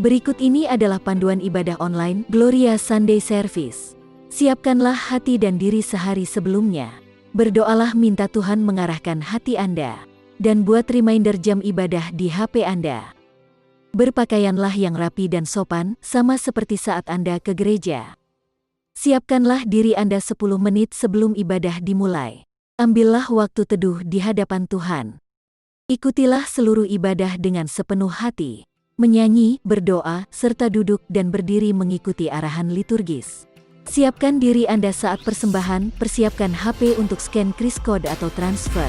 Berikut ini adalah panduan ibadah online Gloria Sunday Service. Siapkanlah hati dan diri sehari sebelumnya. Berdoalah minta Tuhan mengarahkan hati Anda. Dan buat reminder jam ibadah di HP Anda. Berpakaianlah yang rapi dan sopan, sama seperti saat Anda ke gereja. Siapkanlah diri Anda 10 menit sebelum ibadah dimulai. Ambillah waktu teduh di hadapan Tuhan. Ikutilah seluruh ibadah dengan sepenuh hati. Menyanyi, berdoa, serta duduk dan berdiri mengikuti arahan liturgis. Siapkan diri Anda saat persembahan, persiapkan HP untuk scan kris kode atau transfer.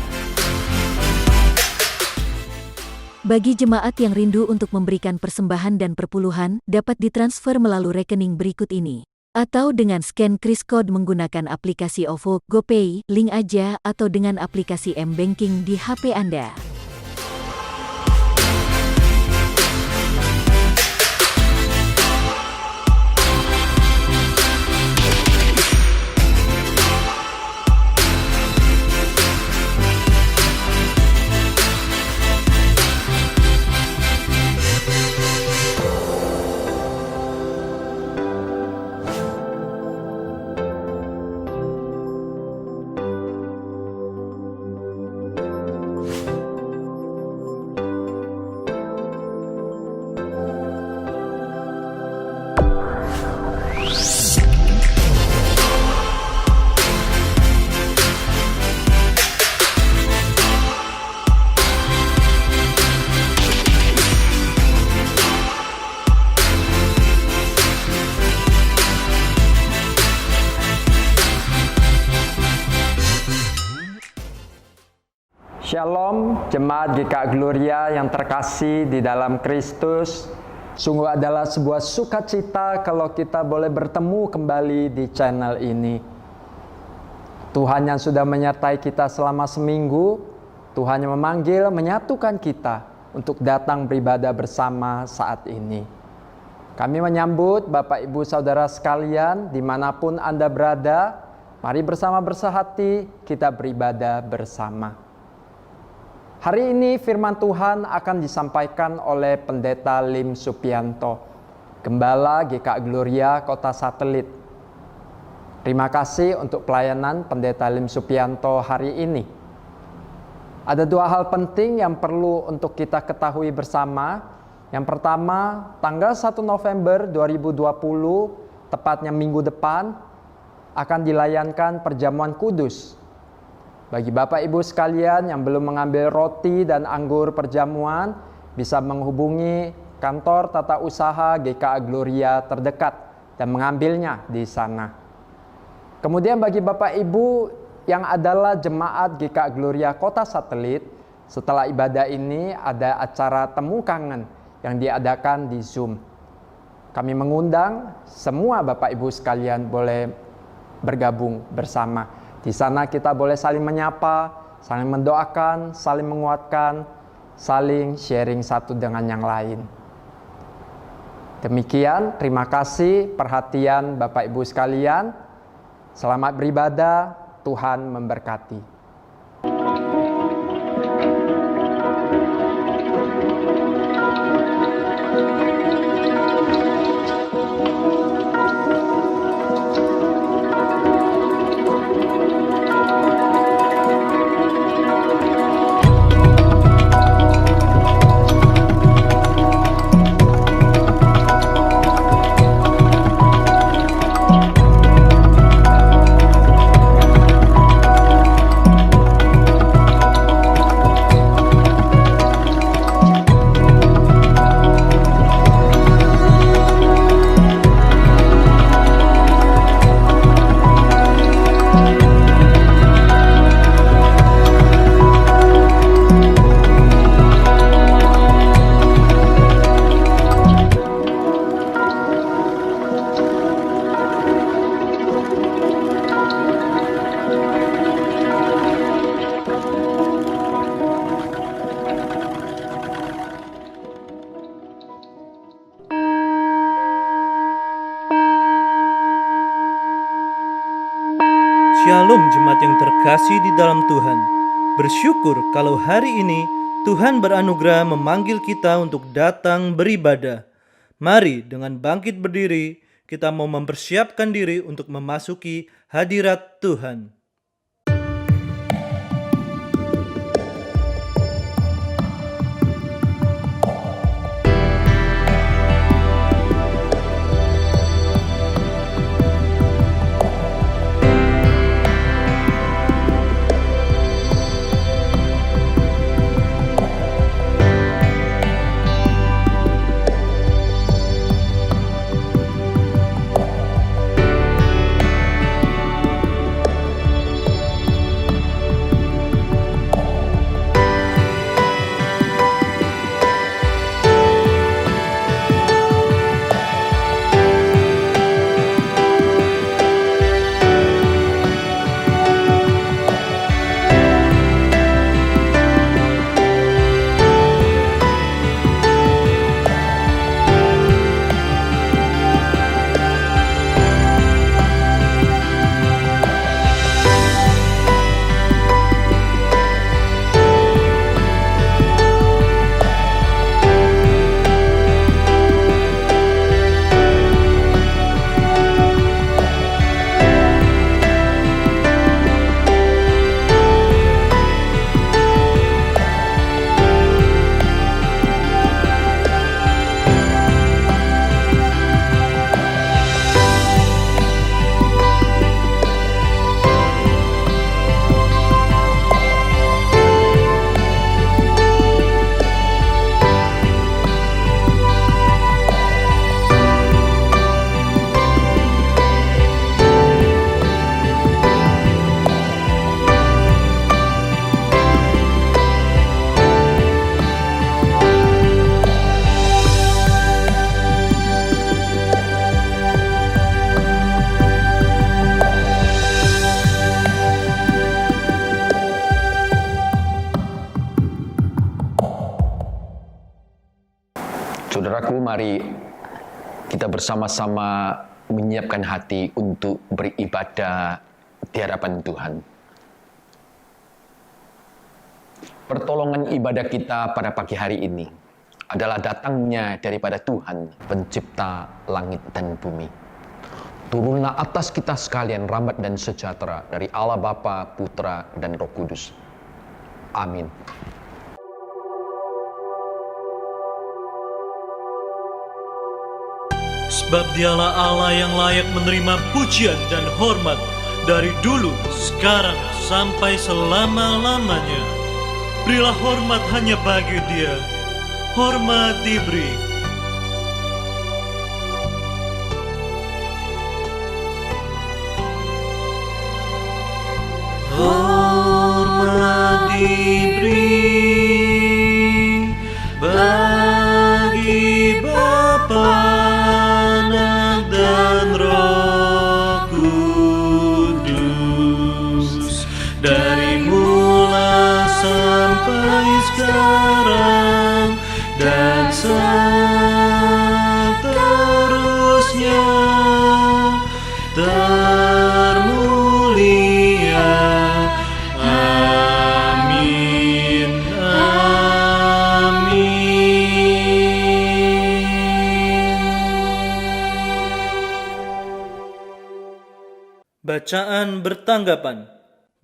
Bagi jemaat yang rindu untuk memberikan persembahan dan perpuluhan, dapat ditransfer melalui rekening berikut ini. Atau dengan scan kris kode menggunakan aplikasi OVO, GoPay, link aja, atau dengan aplikasi M-Banking di HP Anda. Shalom, jemaat GKA Gloria yang terkasih di dalam Kristus. Sungguh adalah sebuah sukacita kalau kita boleh bertemu kembali di channel ini. Tuhan yang sudah menyertai kita selama seminggu, Tuhan yang memanggil, menyatukan kita untuk datang beribadah bersama saat ini. Kami menyambut Bapak Ibu Saudara sekalian dimanapun Anda berada. Mari bersama bersehati kita beribadah bersama. Hari ini firman Tuhan akan disampaikan oleh Pendeta Lim Supianto, Gembala GKA Gloria Kota Satelit. Terima kasih untuk pelayanan Pendeta Lim Supianto hari ini. Ada 2 hal penting yang perlu untuk kita ketahui bersama. Yang pertama, tanggal 1 November 2020, tepatnya minggu depan, akan dilayankan perjamuan kudus. Bagi Bapak Ibu sekalian yang belum mengambil roti dan anggur perjamuan, bisa menghubungi kantor tata usaha GKA Gloria terdekat dan mengambilnya di sana. Kemudian bagi Bapak Ibu yang adalah jemaat GKA Gloria Kota Satelit, setelah ibadah ini ada acara temu kangen yang diadakan di Zoom. Kami mengundang semua Bapak Ibu sekalian boleh bergabung bersama. Di sana kita boleh saling menyapa, saling mendoakan, saling menguatkan, saling sharing satu dengan yang lain. Demikian, terima kasih perhatian Bapak Ibu sekalian. Selamat beribadah, Tuhan memberkati. Shalom jemaat yang terkasih di dalam Tuhan. Bersyukur kalau hari ini Tuhan beranugerah memanggil kita untuk datang beribadah. Mari dengan bangkit berdiri, kita mau mempersiapkan diri untuk memasuki hadirat Tuhan. Saudaraku, mari kita bersama-sama menyiapkan hati untuk beribadah di hadapan Tuhan. Pertolongan ibadah kita pada pagi hari ini adalah datangnya daripada Tuhan, pencipta langit dan bumi. Turunlah atas kita sekalian rahmat dan sejahtera dari Allah Bapa, Putra, dan Roh Kudus. Amin. Sebab dialah Allah yang layak menerima pujian dan hormat dari dulu, sekarang, sampai selama-lamanya. Berilah hormat hanya bagi Dia. Hormat diberi. Hormat diberi bagi Bapa, Anak, dan Roh Kudus, dari mula sampai sekarang dan seterusnya. Termulia. Amin. Amin. Bacaan bertanggapan.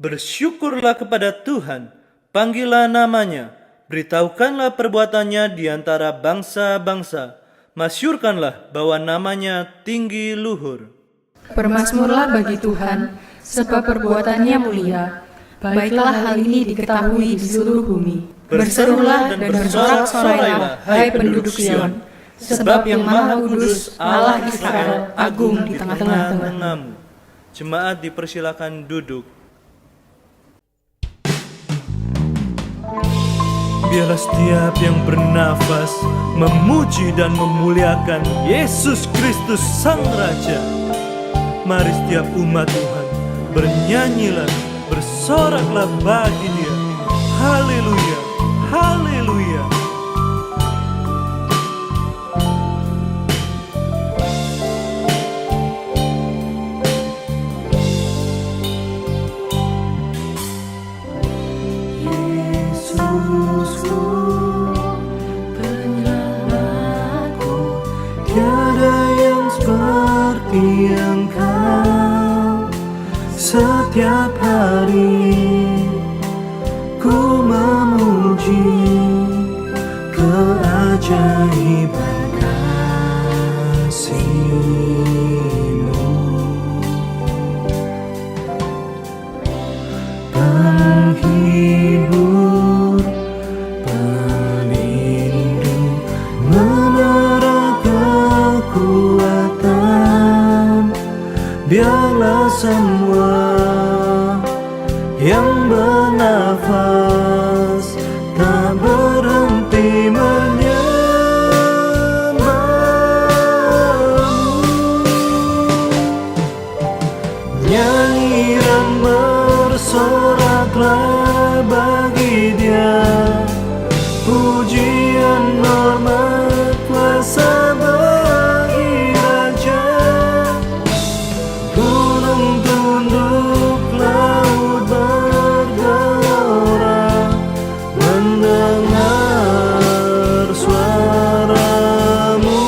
Bersyukurlah kepada Tuhan, panggillah namanya, beritahukanlah perbuatannya di antara bangsa-bangsa, masyurkanlah bahwa namanya tinggi luhur. Bermazmurlah bagi Tuhan, sebab perbuatannya mulia. Baiklah hal ini diketahui di seluruh bumi. Berserulah dan bersorak-sorailah, hai penduduk Sion, sebab yang Maha Kudus, Allah Israel, agung di tengah-tengahmu. Jemaat dipersilakan duduk. Biarlah setiap yang bernafas memuji dan memuliakan Yesus Kristus Sang Raja. Mari setiap umat Tuhan bernyanyilah, bersoraklah bagi Dia. Haleluya, haleluya. Yesusku, penyelamatku, seperti Engkau. Setiap hari ku memuji keajaiban kasih-Mu. Penghibur, pelindung, menara kekuatan, biarlah semua yang bernafas tak berhenti menyembah-Mu. Nyanyi dan bersoraklah bagi Dia, pujian, hormat, kuasa bagi Raja. Gunung tunduk, laut bergelora mendengar suara-Mu.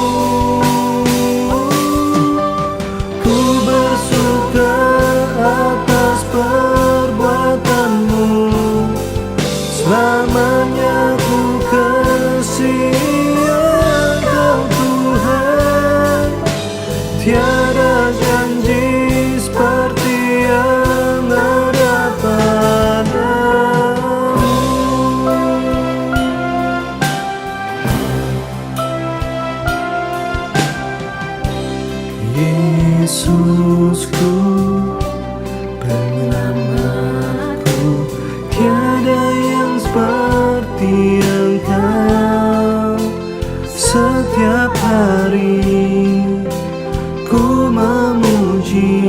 Ku bersuka atas perbuatan-Mu, selamanya ku kasihi Engkau Tuhan. Tiada janji seperti yang ada padamu. Yesusku, penyelamatku, tiada yang seperti Engkau. Setiap hari ku memuji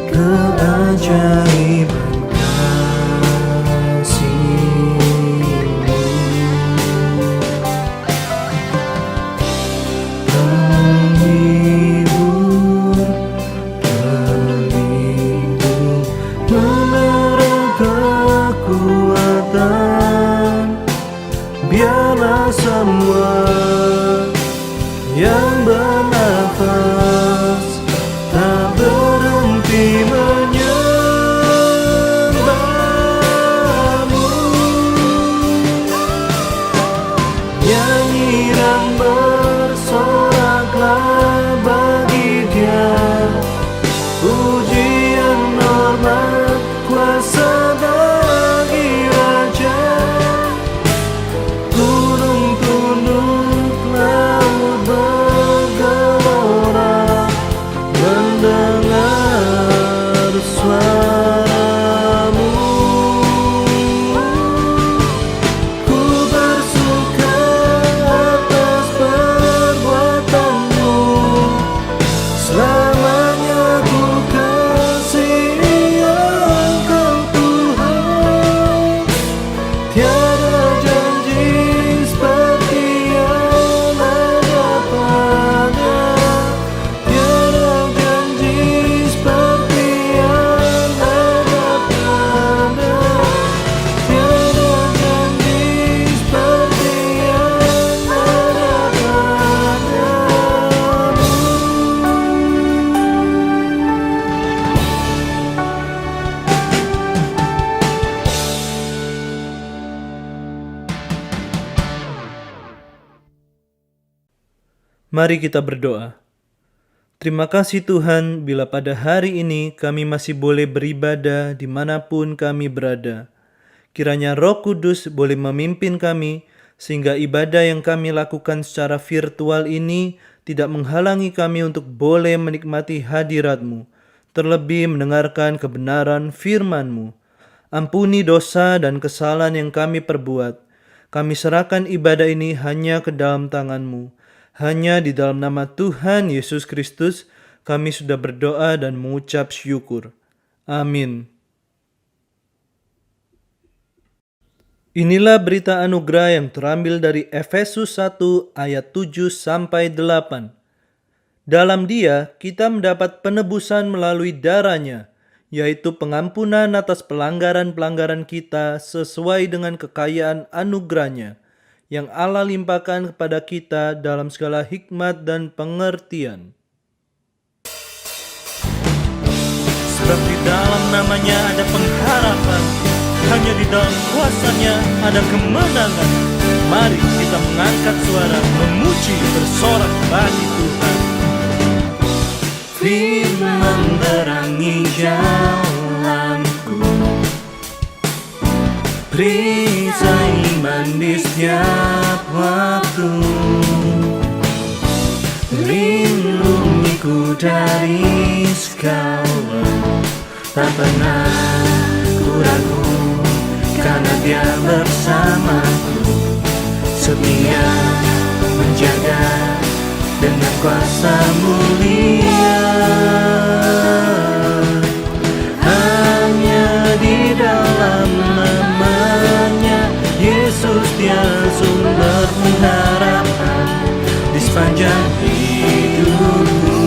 keajaiban kasih-Mu. Penghibur, pelindung, menara kekuatan, biarlah semua yang bernafas tak berhenti menyembah-Mu. Nyanyi dan bersoraklah bagi Dia, pujian, hormat, kuasa bagi Raja. Gunung tunduk, laut bergelora mendengar suara-Mu. Ku bersuka atas perbuatan-Mu, selamanya ku kasihi Engkau Tuhan. Tiada janji seperti yang ada pada, tiada janji seperti yang ada pada, tiada janji seperti yang ada padamu. Mari kita berdoa. Terima kasih Tuhan bila pada hari ini kami masih boleh beribadah dimanapun kami berada. Kiranya Roh Kudus boleh memimpin kami sehingga ibadah yang kami lakukan secara virtual ini tidak menghalangi kami untuk boleh menikmati hadirat-Mu, terlebih mendengarkan kebenaran firman-Mu. Ampuni dosa dan kesalahan yang kami perbuat. Kami serahkan ibadah ini hanya ke dalam tangan-Mu. Hanya di dalam nama Tuhan Yesus Kristus kami sudah berdoa dan mengucap syukur. Amin. Inilah berita anugerah yang terambil dari Efesus 1 ayat 7 sampai 8. Dalam Dia kita mendapat penebusan melalui darah-Nya, yaitu pengampunan atas pelanggaran-pelanggaran kita sesuai dengan kekayaan anugerah-Nya yang Allah limpahkan kepada kita dalam segala hikmat dan pengertian. Sebab di dalam namanya ada pengharapan, hanya di dalam kuasanya ada kemenangan. Mari kita mengangkat suara, memuji bersorak bagi Tuhan. Firman menerangi jalanku, perisai iman di setiap waktu, lindungiku dari segala, tak pernah ku ragu, karena Dia bersamaku, setia menjaga dengan kuasa mulia. Hanya di dalam namanya Yesus, Dia sumber pengharapan di sepanjang hidupku.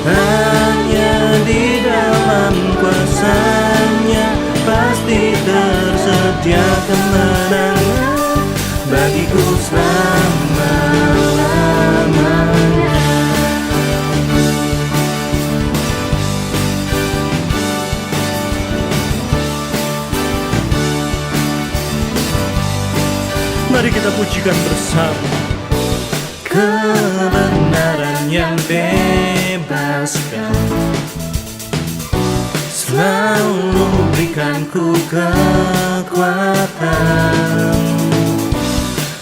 Hanya di dalam kuasanya pasti tersedia kemenangan bagiku selama-lamanya. Mari kita pujikan bersama. Kebenaran yang bebaskan selalu berikan ku kekuatan,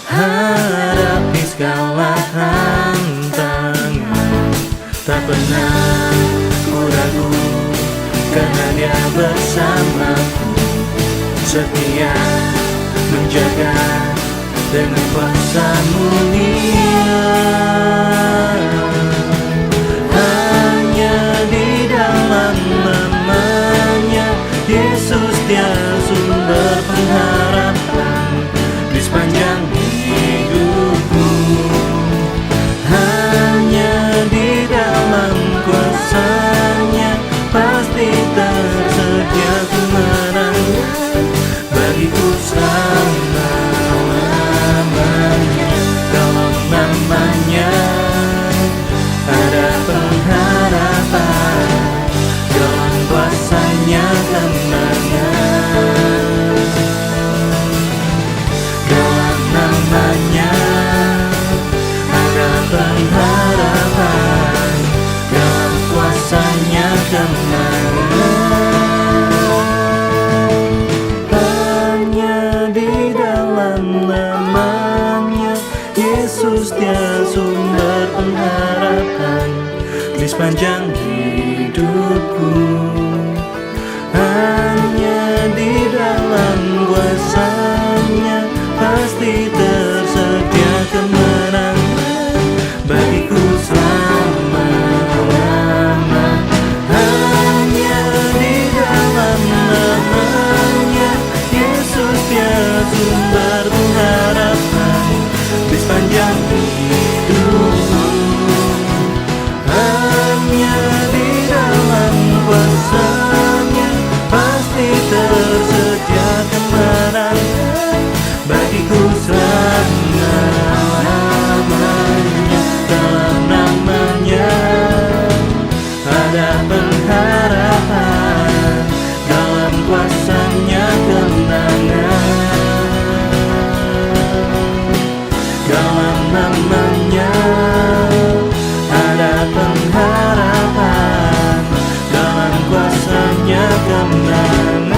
hadapi segala tantangan, tak pernah ku ragu, karena Dia bersamaku, setia menjaga dengan kuasa mulia. Hanya di dalam namanya Yesus, Dia sumber pengharapan di sepanjang hidupku. Hanya di dalam kuasanya pasti tersedia kemenangan bagiku selama-lamanya. Dalam namanya ada pengharapan, dalam kuasanya kemenangan. Dalam namanya ada pengharapan, dalam kuasanya kemenangan. Hanya di dalam namanya Yesus, Dia sumber pengharapan di sepanjang hidupku. Hanya di dalam kuasanya pasti tersedia kemenangan bagiku selama-lamanya. Hanya di dalam namanya Yesus, Dia sumber pengharapan di sepanjang hidupku. Hanya di dalam kuasanya pasti tersedia kemenangan bagiku selama-lamanya. Dalam namanya ada pengharapan, dalam kuasanya kemenangan. Dalam namanya ada pengharapan, dalam kuasanya kemenangan.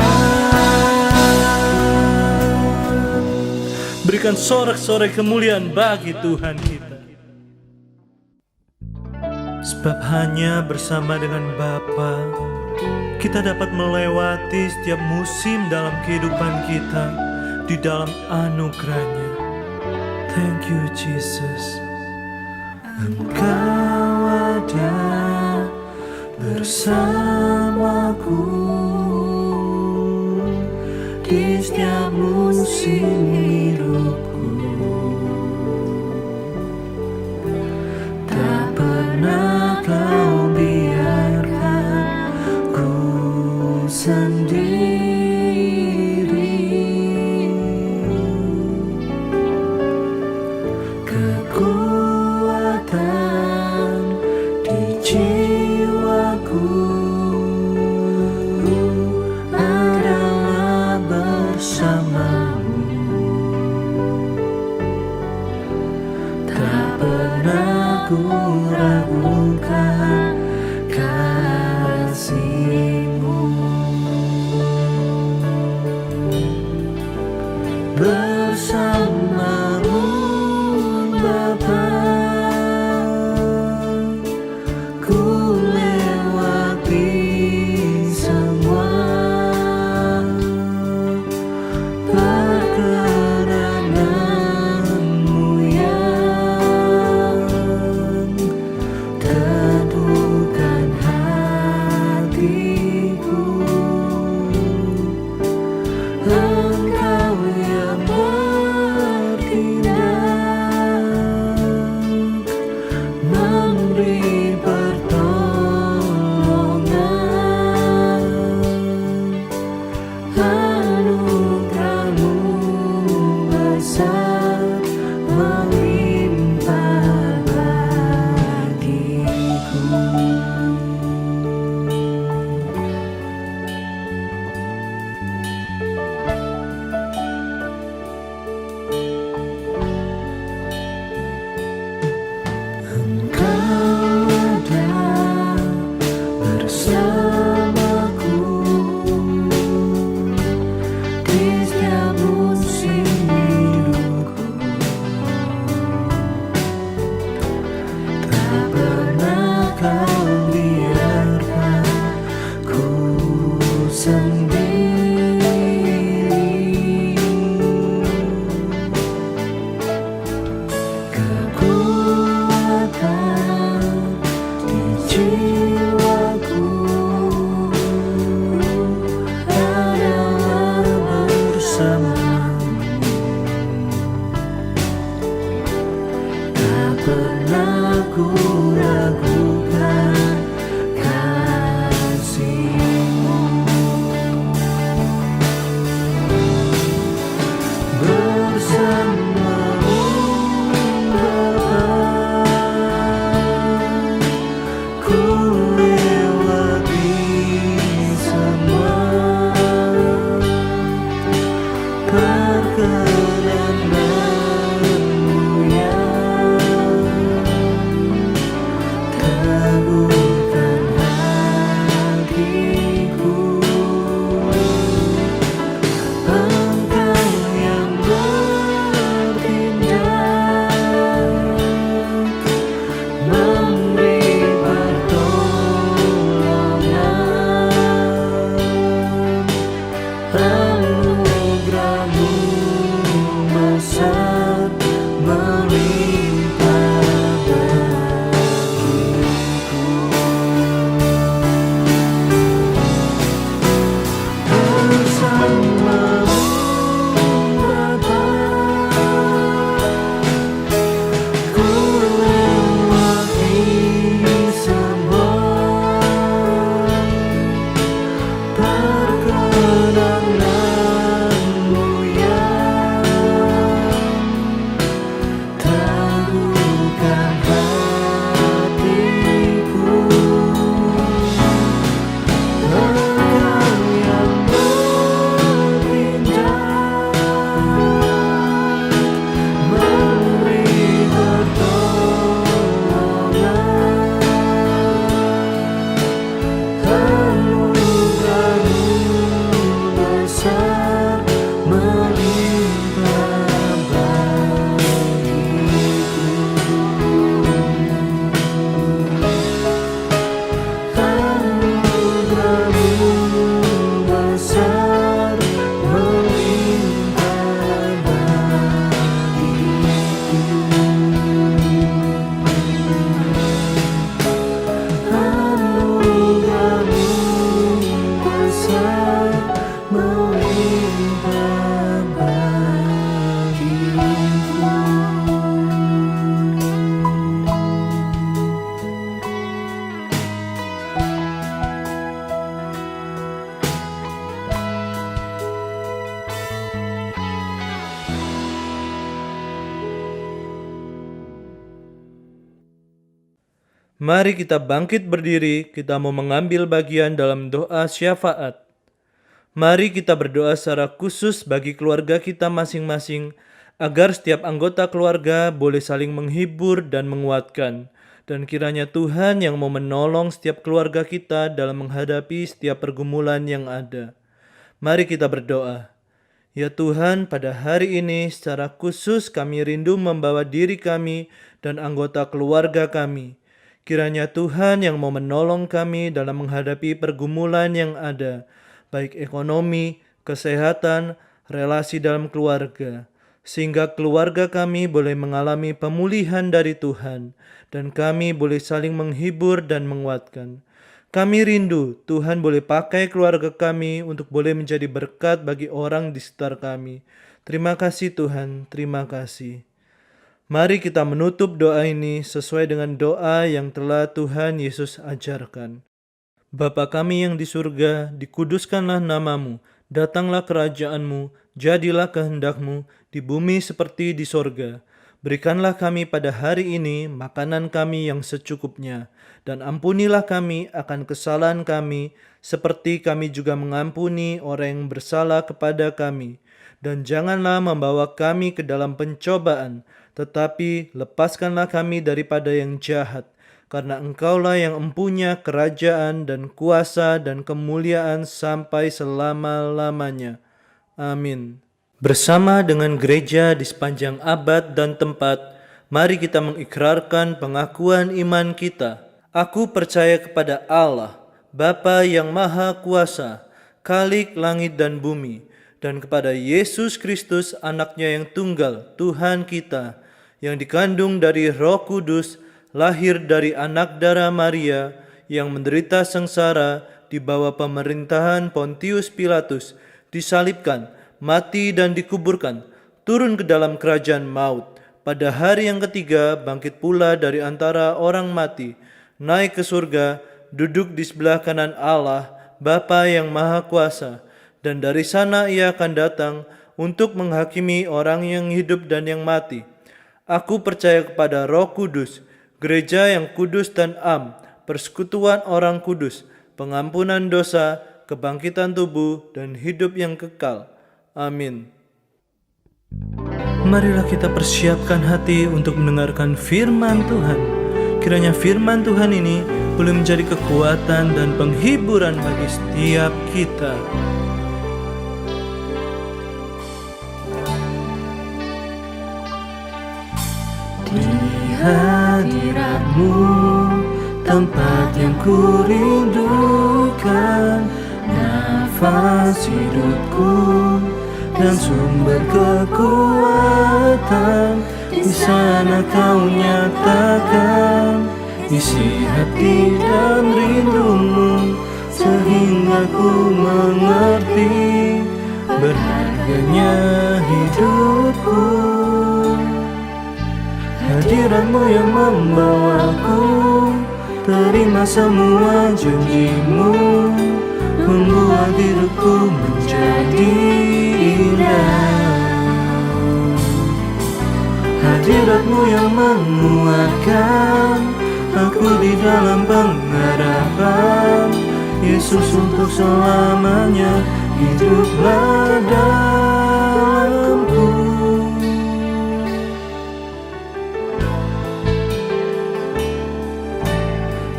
Berikan sorak-sorai kemuliaan bagi Tuhan kita. Sebab hanya bersama dengan Bapa kita dapat melewati setiap musim dalam kehidupan kita di dalam anugerah-Nya. Thank you Jesus. Engkau ada bersamaku di setiap musim hidupku. Tak pernah Kau biarkan ku sendiri. Kekuatan di jiwaku aku ragukan kasih-Mu. Bersama-Mu Bapa, ku lewati semua perkenanan-Mu yang teduhkan hatiku. Engkau yang bertindak, memberi pertolongan. Anugerah-Mu besar melimpah bagiku. Engkau ada bersamaku di setiap musim hidupku. Tak pernah Kau biarkan ku sendiri. Kekuatan di jiwaku adalah bersama-Mu. Tak pernah ku ragukan kasih-Mu. Bersama-Mu Bapa, ku lewati semua perkenanan-Mu yang teguhkan hatiku. Engkau yang bertindak, memberi pertolongan. Anugerah-Mu besar melimpah bagiku. Bersama-Mu Bapa, ku lewati semua perkenanan-Mu yang teguhkan hatiku. Engkau yang bertindak, memberi pertolongan. Anugerah-Mu besar melimpah bagiku. Anugerah-Mu besar melimpah bagiku. Anugerah-Mu besar melimpah bagiku. Mari kita bangkit berdiri, kita mau mengambil bagian dalam doa syafaat. Mari kita berdoa secara khusus bagi keluarga kita masing-masing, agar setiap anggota keluarga boleh saling menghibur dan menguatkan, Dan kiranya Tuhan yang mau menolong setiap keluarga kita dalam menghadapi setiap pergumulan yang ada. Mari kita berdoa. Ya Tuhan, pada hari ini secara khusus kami rindu membawa diri kami dan anggota keluarga kami. Kiranya Tuhan yang mau menolong kami dalam menghadapi pergumulan yang ada, baik ekonomi, kesehatan, relasi dalam keluarga, sehingga keluarga kami boleh mengalami pemulihan dari Tuhan, dan kami boleh saling menghibur dan menguatkan. Kami rindu Tuhan boleh pakai keluarga kami untuk boleh menjadi berkat bagi orang di sekitar kami. Terima kasih Tuhan, terima kasih. Mari kita menutup doa ini sesuai dengan doa yang telah Tuhan Yesus ajarkan. Bapa kami yang di surga, dikuduskanlah namamu, datanglah kerajaan-Mu, jadilah kehendak-Mu di bumi seperti di sorga. Berikanlah kami pada hari ini makanan kami yang secukupnya, dan ampunilah kami akan kesalahan kami, seperti kami juga mengampuni orang yang bersalah kepada kami. Dan janganlah membawa kami ke dalam pencobaan, tetapi lepaskanlah kami daripada yang jahat, karena Engkaulah yang empunya kerajaan dan kuasa dan kemuliaan sampai selama-lamanya. Amin. Bersama dengan gereja di sepanjang abad dan tempat, mari kita mengikrarkan pengakuan iman kita. Aku percaya kepada Allah, Bapa yang Maha Kuasa, Khalik langit dan bumi, dan kepada Yesus Kristus, Anaknya yang tunggal, Tuhan kita, yang dikandung dari Roh Kudus, lahir dari anak darah Maria, yang menderita sengsara di bawah pemerintahan Pontius Pilatus, disalibkan, mati dan dikuburkan, turun ke dalam kerajaan maut. Pada hari yang ketiga bangkit pula dari antara orang mati, naik ke surga, duduk di sebelah kanan Allah, Bapa yang Maha Kuasa, dan dari sana Ia akan datang untuk menghakimi orang yang hidup dan yang mati. Aku percaya kepada Roh Kudus, gereja yang kudus dan am, persekutuan orang kudus, pengampunan dosa, kebangkitan tubuh, dan hidup yang kekal. Amin. Marilah kita persiapkan hati untuk mendengarkan firman Tuhan. Kiranya firman Tuhan ini boleh menjadi kekuatan dan penghiburan bagi setiap kita. Di hadirat-Mu, tempat yang kurindukan, nafas hidupku dan sumber kekuatan. Di sana Kau nyatakan isi hati dan rindumu, sehingga ku mengerti berharganya hidupku. Hadirat-Mu yang membawaku terima semua janji-Mu, membuat hidupku menjadi indah. Hadirat-Mu yang menguatkan aku di dalam pengharapan. Yesus, untuk selamanya hiduplah dalamku.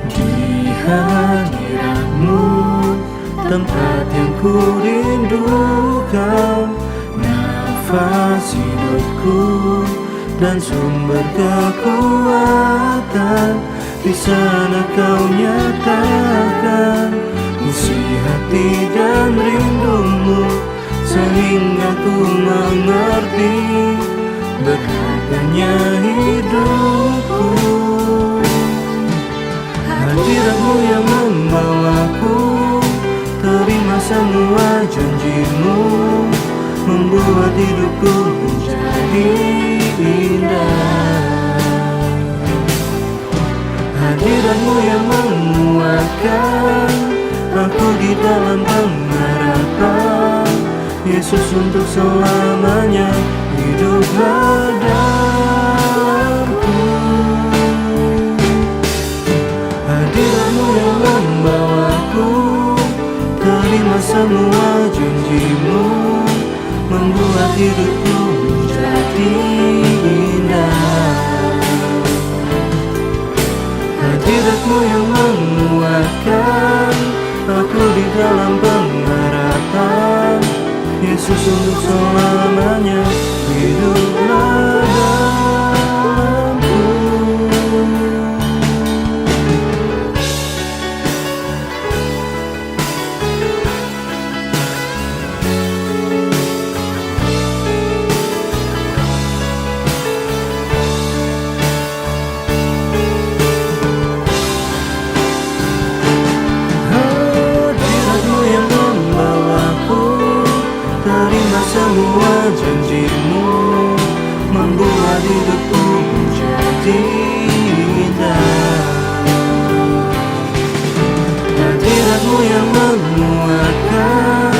Di hadirat-Mu, tempat yang kurindukan, nafas hidupku dan sumber kekuatan. Di sana Kau nyatakan isi hati dan rindumu, sehingga ku mengerti berharganya hidupku. Hadirat-Mu yang membawaku terima semua janji-Mu, membuat hidupku menjadi indah. Hadirat-Mu yang menguatkan aku di dalam pengharapan. Yesus, untuk selamanya hiduplah dalamku. Hadirat-Mu yang membawaku terima semua janji-Mu, membuat hidupku menjadi indah. hadiratmu yang menguatkan aku di dalam pengharapan. Yesus untuk selamanya hiduplah dalamku. Hadiratmu yang membawaku, terima semua janjimu, membuat hidupku menjadi indah. Hadiratmu yang menguatkan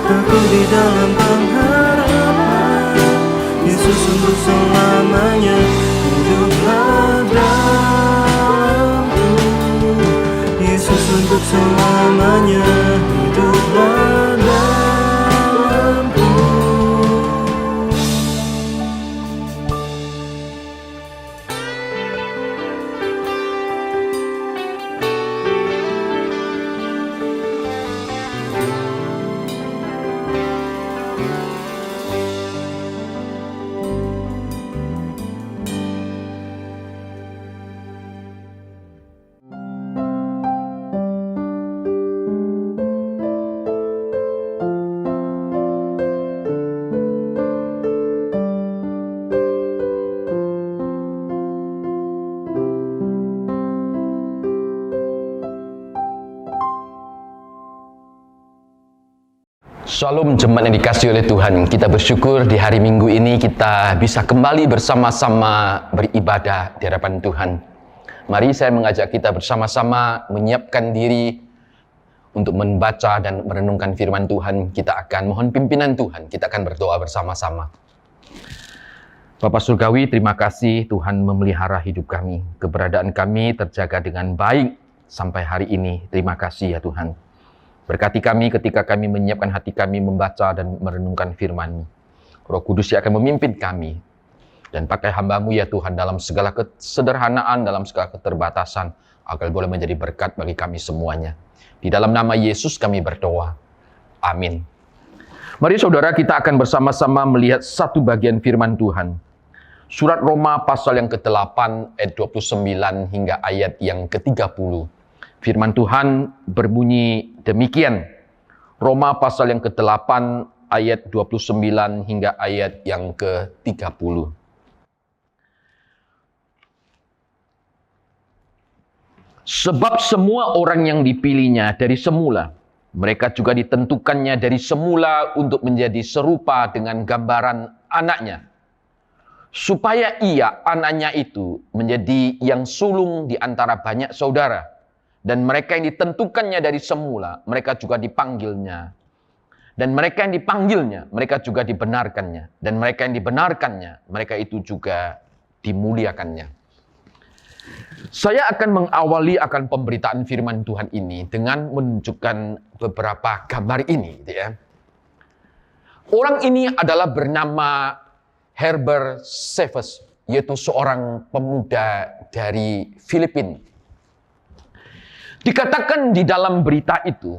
aku di dalam pengharapan. Yesus untuk selamanya hiduplah dalamku. Yesus untuk selamanya hiduplah dalamku. Shalom jemaat yang dikasihi oleh Tuhan. Kita bersyukur di hari Minggu ini kita bisa kembali bersama-sama beribadah di hadapan Tuhan. Mari saya mengajak kita bersama-sama menyiapkan diri untuk membaca dan merenungkan firman Tuhan. Kita akan mohon pimpinan Tuhan. Kita akan berdoa bersama-sama. Bapa Surgawi, terima kasih Tuhan memelihara hidup kami. Keberadaan kami terjaga dengan baik sampai hari ini. Terima kasih ya Tuhan. Berkati kami ketika kami menyiapkan hati kami membaca dan merenungkan firman-Mu. Roh Kudus yang akan memimpin kami. Dan pakai hamba-Mu ya Tuhan dalam segala kesederhanaan, dalam segala keterbatasan, agar boleh menjadi berkat bagi kami semuanya. Di dalam nama Yesus kami berdoa. Amin. Mari saudara, kita akan bersama-sama melihat satu bagian firman Tuhan. Surat Roma pasal yang ke-8 ayat 29 hingga ayat yang ke-30. Firman Tuhan berbunyi demikian. Roma pasal yang ke-8 ayat 29 hingga ayat yang ke-30. Sebab semua orang yang dipilihnya dari semula, mereka juga ditentukannya dari semula untuk menjadi serupa dengan gambaran anaknya. Supaya ia, anaknya itu, menjadi yang sulung di antara banyak saudara. Dan mereka yang ditentukannya dari semula, mereka juga dipanggilnya. Dan mereka yang dipanggilnya, mereka juga dibenarkannya. Dan mereka yang dibenarkannya, mereka itu juga dimuliakannya. Saya akan mengawali akan pemberitaan firman Tuhan ini dengan menunjukkan beberapa gambar ini. Orang ini adalah bernama Herbert Savage, yaitu seorang pemuda dari Filipina. Dikatakan di dalam berita itu,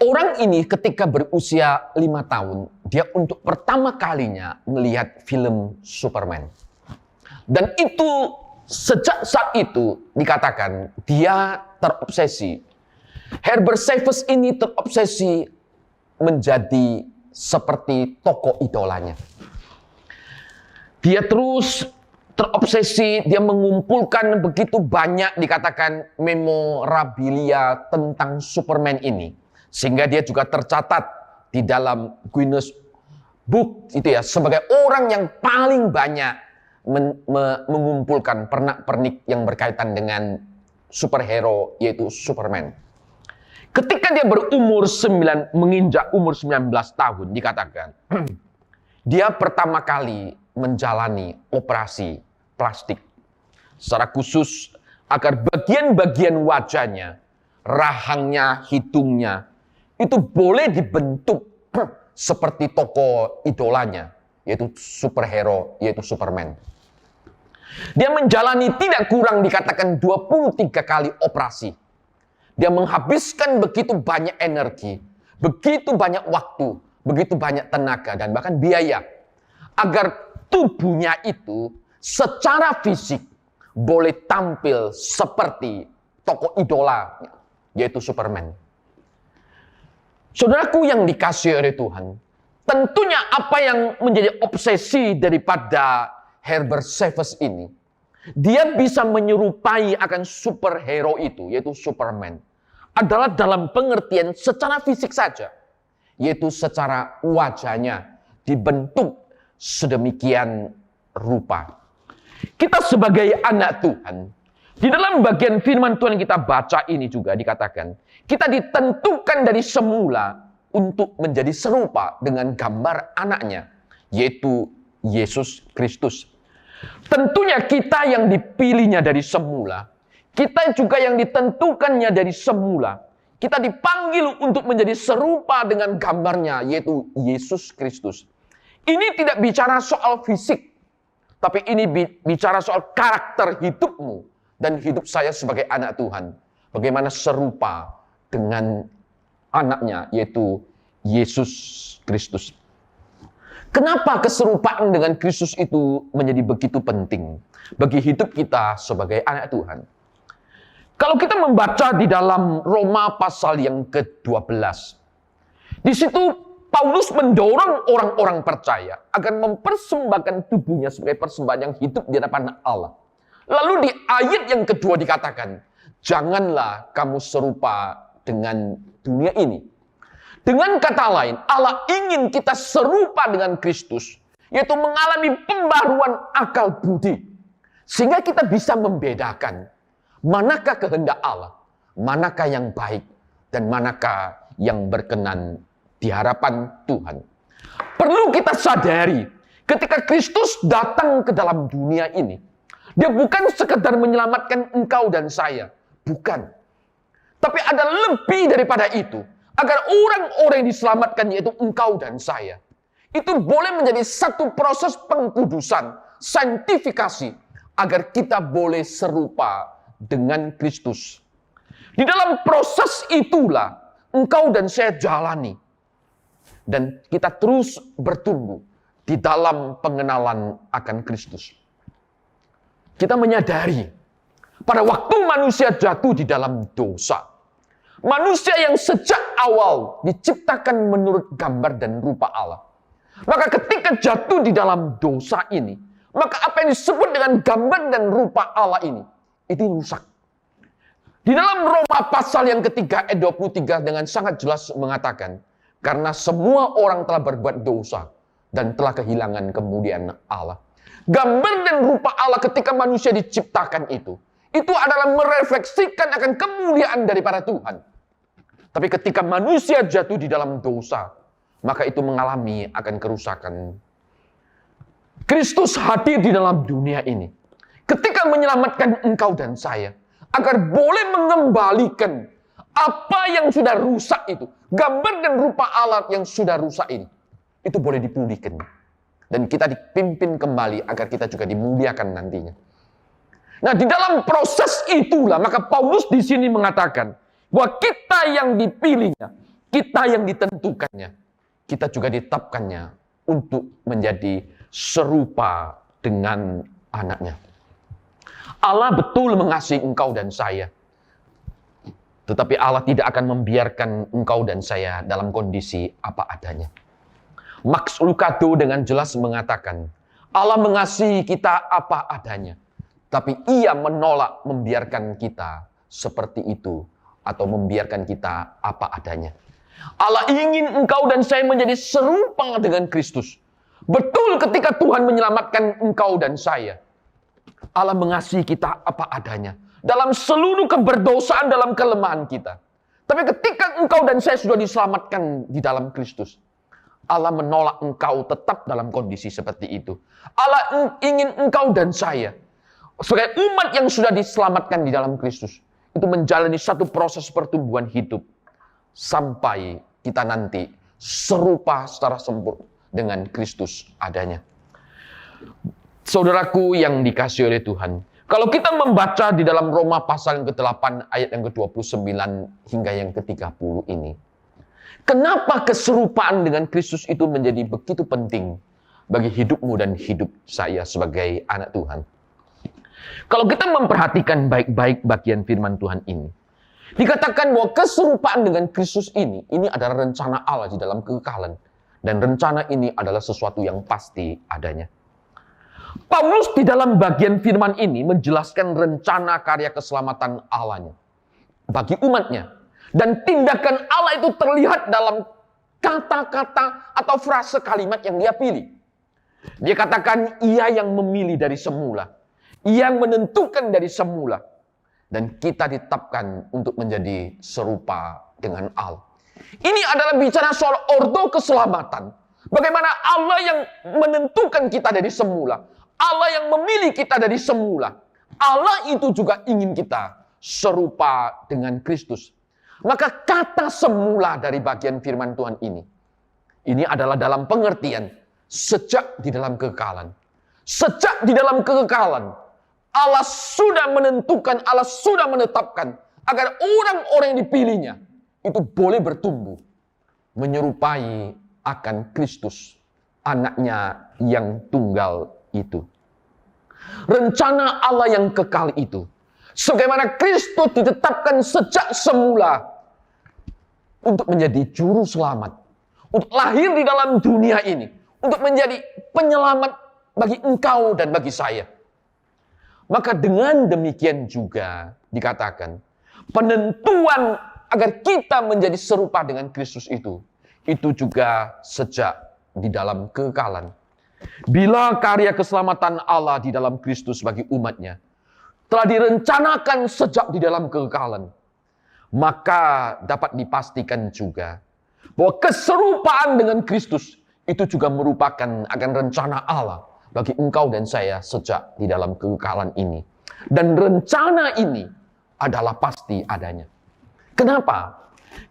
orang ini ketika berusia 5 tahun, dia untuk pertama kalinya melihat film Superman. Dan itu, sejak saat itu dikatakan, dia terobsesi. Herbert Savage ini terobsesi menjadi seperti tokoh idolanya. Dia terus terobsesi, dia mengumpulkan begitu banyak dikatakan memorabilia tentang Superman ini. Sehingga dia juga tercatat di dalam Guinness Book itu ya, sebagai orang yang paling banyak mengumpulkan pernak-pernik yang berkaitan dengan superhero, yaitu Superman. Ketika dia menginjak umur 19 tahun dikatakan, dia pertama kali menjalani operasi plastik. Secara khusus agar bagian-bagian wajahnya, rahangnya, hidungnya, itu boleh dibentuk seperti tokoh idolanya, yaitu superhero, yaitu Superman. Dia menjalani tidak kurang dikatakan 23 kali operasi. Dia menghabiskan begitu banyak energi, begitu banyak waktu, begitu banyak tenaga, dan bahkan biaya. Agar tubuhnya itu secara fisik boleh tampil seperti tokoh idola, yaitu Superman. Saudaraku yang dikasihi oleh Tuhan, tentunya apa yang menjadi obsesi daripada Herbert Savage ini, dia bisa menyerupai akan superhero itu, yaitu Superman, adalah dalam pengertian secara fisik saja, yaitu secara wajahnya dibentuk sedemikian rupa. Kita sebagai anak Tuhan, di dalam bagian firman Tuhan kita baca ini juga dikatakan, kita ditentukan dari semula untuk menjadi serupa dengan gambar anaknya, yaitu Yesus Kristus. Tentunya kita yang dipilihnya dari semula, kita juga yang ditentukannya dari semula. Kita dipanggil untuk menjadi serupa dengan gambarnya, yaitu Yesus Kristus. Ini tidak bicara soal fisik, tapi ini bicara soal karakter hidupmu dan hidup saya sebagai anak Tuhan. Bagaimana serupa dengan anaknya, yaitu Yesus Kristus. Kenapa keserupaan dengan Kristus itu menjadi begitu penting bagi hidup kita sebagai anak Tuhan? Kalau kita membaca di dalam Roma pasal yang ke-12, di situ Paulus mendorong orang-orang percaya agar mempersembahkan tubuhnya sebagai persembahan yang hidup di hadapan Allah. Lalu di ayat yang kedua dikatakan, janganlah kamu serupa dengan dunia ini. Dengan kata lain, Allah ingin kita serupa dengan Kristus, yaitu mengalami pembaruan akal budi. Sehingga kita bisa membedakan manakah kehendak Allah, manakah yang baik, dan manakah yang berkenan di hadapan Tuhan. Perlu kita sadari, ketika Kristus datang ke dalam dunia ini, dia bukan sekedar menyelamatkan engkau dan saya. Bukan. Tapi ada lebih daripada itu. Agar orang-orang yang diselamatkan, yaitu engkau dan saya, itu boleh menjadi satu proses pengkudusan, sanktifikasi, agar kita boleh serupa dengan Kristus. Di dalam proses itulah engkau dan saya jalani. Dan kita terus bertumbuh di dalam pengenalan akan Kristus. Kita menyadari, pada waktu manusia jatuh di dalam dosa, manusia yang sejak awal diciptakan menurut gambar dan rupa Allah. Maka ketika jatuh di dalam dosa ini, maka apa yang disebut dengan gambar dan rupa Allah ini, itu rusak. Di dalam Roma pasal yang ketiga ayat 23 dengan sangat jelas mengatakan, karena semua orang telah berbuat dosa dan telah kehilangan kemuliaan Allah. Gambar dan rupa Allah ketika manusia diciptakan itu adalah merefleksikan akan kemuliaan daripada Tuhan. Tapi ketika manusia jatuh di dalam dosa, maka itu mengalami akan kerusakan. Kristus hadir di dalam dunia ini ketika menyelamatkan engkau dan saya, agar boleh mengembalikan apa yang sudah rusak itu, gambar dan rupa Allah yang sudah rusak ini, itu boleh dipulihkan. Dan kita dipimpin kembali agar kita juga dimuliakan nantinya. Nah, di dalam proses itulah maka Paulus di sini mengatakan bahwa kita yang dipilihnya, kita yang ditentukannya, kita juga ditetapkannya untuk menjadi serupa dengan anaknya. Allah betul mengasihi engkau dan saya. Tetapi Allah tidak akan membiarkan engkau dan saya dalam kondisi apa adanya. Max Lucado dengan jelas mengatakan, Allah mengasihi kita apa adanya. Tapi ia menolak membiarkan kita seperti itu. Atau membiarkan kita apa adanya. Allah ingin engkau dan saya menjadi serupa dengan Kristus. Betul ketika Tuhan menyelamatkan engkau dan saya. Allah mengasihi kita apa adanya. Dalam seluruh keberdosaan, dalam kelemahan kita. Tapi ketika engkau dan saya sudah diselamatkan di dalam Kristus, Allah menolak engkau tetap dalam kondisi seperti itu. Allah ingin engkau dan saya, sebagai umat yang sudah diselamatkan di dalam Kristus, itu menjalani satu proses pertumbuhan hidup. Sampai kita nanti serupa secara sempurna dengan Kristus adanya. Saudaraku yang dikasihi oleh Tuhan, kalau kita membaca di dalam Roma pasal yang ke-8 ayat yang ke-29 hingga yang ke-30 ini, kenapa keserupaan dengan Kristus itu menjadi begitu penting bagi hidupmu dan hidup saya sebagai anak Tuhan? Kalau kita memperhatikan baik-baik bagian firman Tuhan ini, dikatakan bahwa keserupaan dengan Kristus ini adalah rencana Allah di dalam kekekalan. Dan rencana ini adalah sesuatu yang pasti adanya. Paulus di dalam bagian firman ini menjelaskan rencana karya keselamatan Allahnya bagi umatnya. Dan tindakan Allah itu terlihat dalam kata-kata atau frase kalimat yang dia pilih. Dia katakan, ia yang memilih dari semula, yang menentukan dari semula, dan kita ditetapkan untuk menjadi serupa dengan Allah. Ini adalah bicara soal ordo keselamatan. Bagaimana Allah yang menentukan kita dari semula, Allah yang memilih kita dari semula. Allah itu juga ingin kita serupa dengan Kristus. Maka kata semula dari bagian firman Tuhan ini adalah dalam pengertian sejak di dalam kekekalan. Sejak di dalam kekekalan, Allah sudah menentukan, Allah sudah menetapkan agar orang-orang yang dipilihnya itu boleh bertumbuh menyerupai akan Kristus, anaknya yang tunggal itu. Rencana Allah yang kekal itu, sebagaimana Kristus ditetapkan sejak semula untuk menjadi juru selamat, untuk lahir di dalam dunia ini, untuk menjadi penyelamat bagi engkau dan bagi saya. Maka dengan demikian juga dikatakan penentuan agar kita menjadi serupa dengan Kristus itu juga sejak di dalam kekekalan. Bila karya keselamatan Allah di dalam Kristus bagi umatnya telah direncanakan sejak di dalam kekekalan, maka dapat dipastikan juga bahwa keserupaan dengan Kristus itu juga merupakan akan rencana Allah bagi engkau dan saya sejak di dalam kekekalan ini. Dan rencana ini adalah pasti adanya. Kenapa?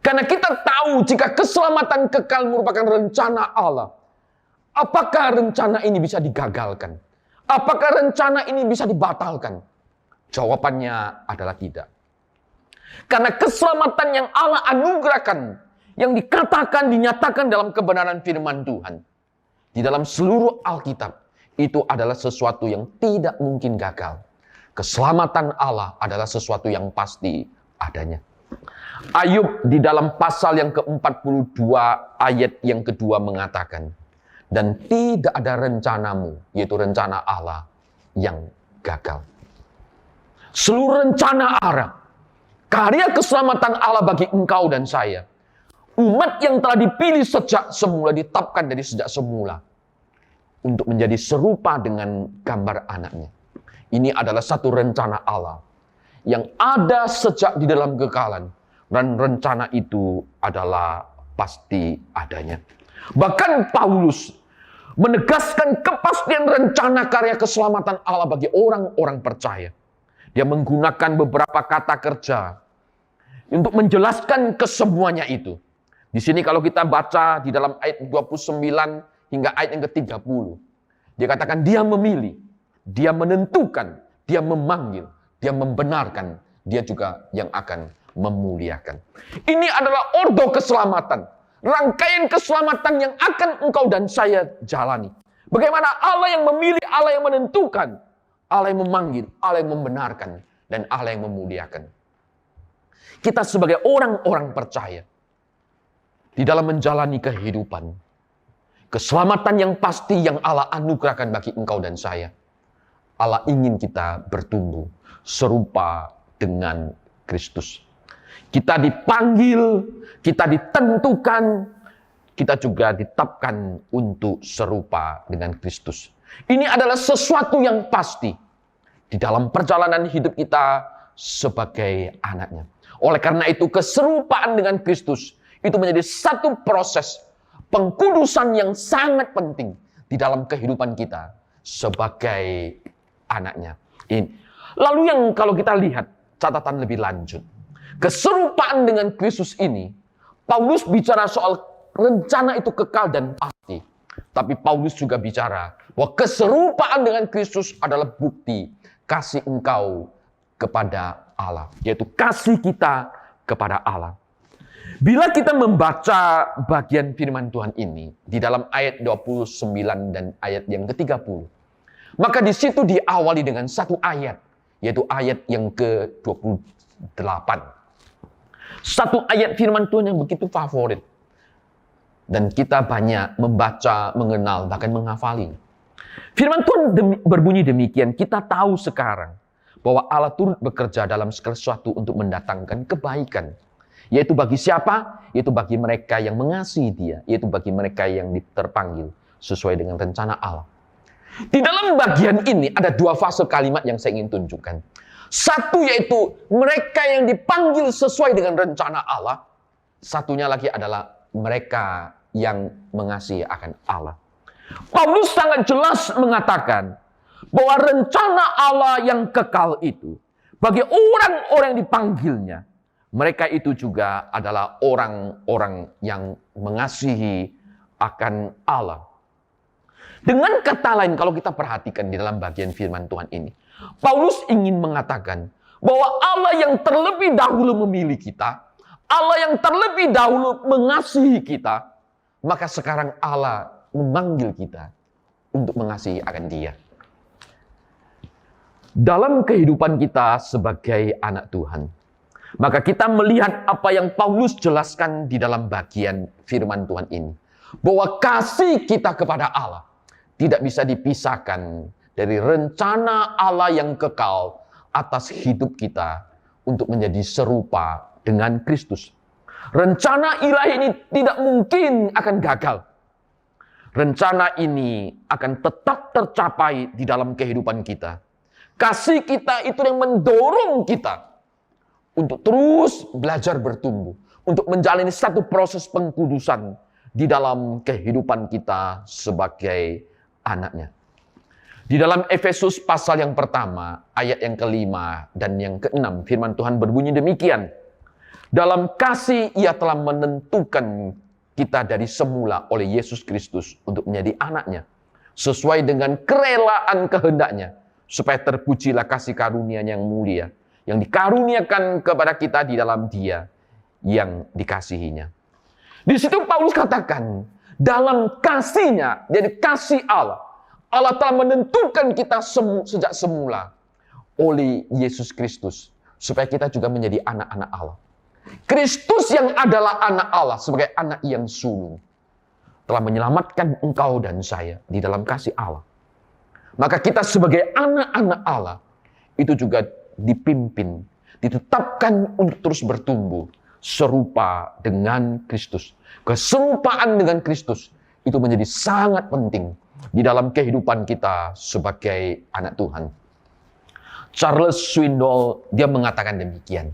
Karena kita tahu jika keselamatan kekal merupakan rencana Allah, apakah rencana ini bisa digagalkan? Apakah rencana ini bisa dibatalkan? Jawabannya adalah tidak. Karena keselamatan yang Allah anugerahkan, yang dikatakan, dinyatakan dalam kebenaran firman Tuhan, di dalam seluruh Alkitab, itu adalah sesuatu yang tidak mungkin gagal. Keselamatan Allah adalah sesuatu yang pasti adanya. Ayub di dalam pasal yang ke-42 ayat yang kedua mengatakan, dan tidak ada rencanamu, yaitu rencana Allah yang gagal. Seluruh rencana Allah, karya keselamatan Allah bagi engkau dan saya, umat yang telah dipilih sejak semula, ditetapkan dari sejak semula, untuk menjadi serupa dengan gambar anaknya. Ini adalah satu rencana Allah yang ada sejak di dalam kekekalan. Dan rencana itu adalah pasti adanya. Bahkan Paulus menegaskan kepastian rencana karya keselamatan Allah bagi orang-orang percaya. Dia menggunakan beberapa kata kerja untuk menjelaskan kesemuanya itu. Di sini kalau kita baca di dalam ayat 29 hingga ayat yang ke-30. Dia katakan dia memilih, dia menentukan, dia memanggil, dia membenarkan, dia juga yang akan memuliakan. Ini adalah ordo keselamatan. Rangkaian keselamatan yang akan engkau dan saya jalani. Bagaimana Allah yang memilih, Allah yang menentukan, Allah yang memanggil, Allah yang membenarkan, dan Allah yang memuliakan. Kita sebagai orang-orang percaya, di dalam menjalani kehidupan, keselamatan yang pasti yang Allah anugerahkan bagi engkau dan saya, Allah ingin kita bertumbuh serupa dengan Kristus. Kita dipanggil, kita ditentukan, kita juga ditetapkan untuk serupa dengan Kristus. Ini adalah sesuatu yang pasti di dalam perjalanan hidup kita sebagai anaknya. Oleh karena itu, keserupaan dengan Kristus itu menjadi satu proses pengkudusan yang sangat penting di dalam kehidupan kita sebagai anaknya. Lalu yang kalau kita lihat catatan lebih lanjut, keserupaan dengan Kristus ini, Paulus bicara soal rencana itu kekal dan pasti. Tapi Paulus juga bicara Bahwa keserupaan dengan Kristus adalah bukti kasih engkau kepada Allah. Yaitu kasih kita kepada Allah. Bila kita membaca bagian firman Tuhan ini di dalam ayat 29 dan ayat yang ke-30, maka di situ diawali dengan satu ayat, yaitu ayat yang ke-28. Satu ayat firman Tuhan yang begitu favorit. Dan kita banyak membaca, mengenal, bahkan menghafali. Firman Tuhan berbunyi demikian, kita tahu sekarang bahwa Allah turut bekerja dalam segala sesuatu untuk mendatangkan kebaikan. Yaitu bagi siapa? Yaitu bagi mereka yang mengasihi Dia. Yaitu bagi mereka yang terpanggil sesuai dengan rencana Allah. Di dalam bagian ini ada dua fase kalimat yang saya ingin tunjukkan. Satu yaitu mereka yang dipanggil sesuai dengan rencana Allah. Satunya lagi adalah mereka yang mengasihi akan Allah. Paulus sangat jelas mengatakan bahwa rencana Allah yang kekal itu bagi orang-orang yang dipanggilnya, mereka itu juga adalah orang-orang yang mengasihi akan Allah. Dengan kata lain, kalau kita perhatikan di dalam bagian firman Tuhan ini, Paulus ingin mengatakan bahwa Allah yang terlebih dahulu memilih kita, Allah yang terlebih dahulu mengasihi kita, maka sekarang Allah memanggil kita untuk mengasihi akan Dia. Dalam kehidupan kita sebagai anak Tuhan, maka kita melihat apa yang Paulus jelaskan di dalam bagian firman Tuhan ini. Bahwa kasih kita kepada Allah tidak bisa dipisahkan dari rencana Allah yang kekal atas hidup kita untuk menjadi serupa dengan Kristus. Rencana ilahi ini tidak mungkin akan gagal. Rencana ini akan tetap tercapai di dalam kehidupan kita. Kasih kita itu yang mendorong kita untuk terus belajar bertumbuh, untuk menjalani satu proses pengkudusan di dalam kehidupan kita sebagai anaknya. Di dalam Efesus pasal yang pertama, ayat yang ke-5 dan yang ke-6, firman Tuhan berbunyi demikian. Dalam kasih Ia telah menentukan kita dari semula oleh Yesus Kristus untuk menjadi anaknya, sesuai dengan kerelaan kehendaknya, supaya terpujilah kasih karunia yang mulia, yang dikaruniakan kepada kita di dalam Dia yang dikasihinya. Di situ Paulus katakan, dalam kasih-Nya, jadi kasih Allah, Allah telah menentukan kita sejak semula oleh Yesus Kristus, supaya kita juga menjadi anak-anak Allah. Kristus yang adalah anak Allah sebagai anak yang sulung telah menyelamatkan engkau dan saya di dalam kasih Allah. Maka kita sebagai anak-anak Allah itu juga dipimpin, ditetapkan untuk terus bertumbuh serupa dengan Kristus. Keserupaan dengan Kristus itu menjadi sangat penting di dalam kehidupan kita sebagai anak Tuhan. Charles Swindoll dia mengatakan demikian.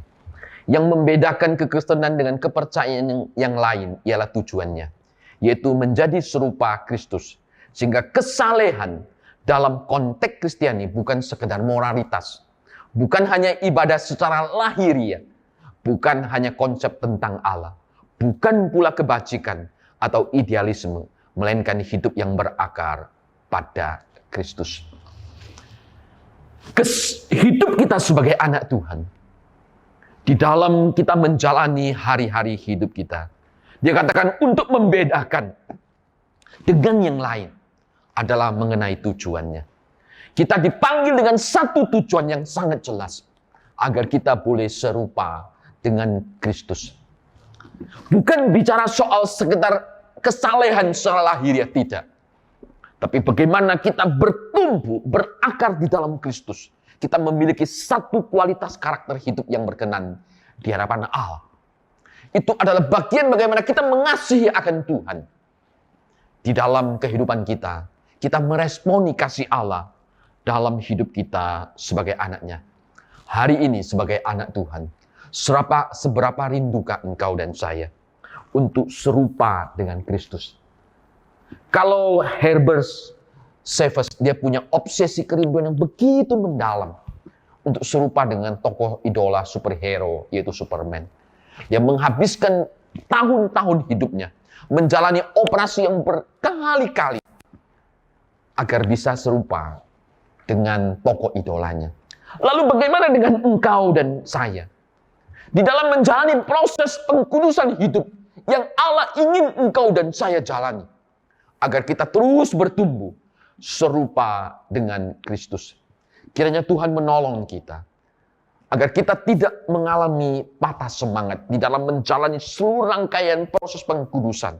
Yang membedakan kekristenan dengan kepercayaan yang lain ialah tujuannya, yaitu menjadi serupa Kristus. Sehingga kesalehan dalam konteks Kristiani bukan sekedar moralitas, bukan hanya ibadah secara lahiriah, bukan hanya konsep tentang Allah, bukan pula kebajikan atau idealisme, melainkan hidup yang berakar pada Kristus. Hidup kita sebagai anak Tuhan, di dalam kita menjalani hari-hari hidup kita, dia katakan untuk membedakan dengan yang lain adalah mengenai tujuannya. Kita dipanggil dengan satu tujuan yang sangat jelas, agar kita boleh serupa dengan Kristus. Bukan bicara soal sekedar kesalehan secara lahiriah, tidak. Tapi bagaimana kita bertumbuh, berakar di dalam Kristus. Kita memiliki satu kualitas karakter hidup yang berkenan di hadapan Allah. Itu adalah bagian bagaimana kita mengasihi akan Tuhan. Di dalam kehidupan kita, kita meresponi kasih Allah dalam hidup kita sebagai anaknya. Hari ini sebagai anak Tuhan, seberapa rindukah engkau dan saya untuk serupa dengan Kristus? Kalau Herbert Savage, dia punya obsesi kerinduan yang begitu mendalam untuk serupa dengan tokoh idola superhero, yaitu Superman. Dia menghabiskan tahun-tahun hidupnya menjalani operasi yang berkali-kali agar bisa serupa dengan tokoh idolanya. Lalu bagaimana dengan engkau dan saya? Di dalam menjalani proses pengkudusan hidup yang Allah ingin engkau dan saya jalani, agar kita terus bertumbuh serupa dengan Kristus. Kiranya Tuhan menolong kita, agar kita tidak mengalami patah semangat di dalam menjalani seluruh rangkaian proses pengkudusan.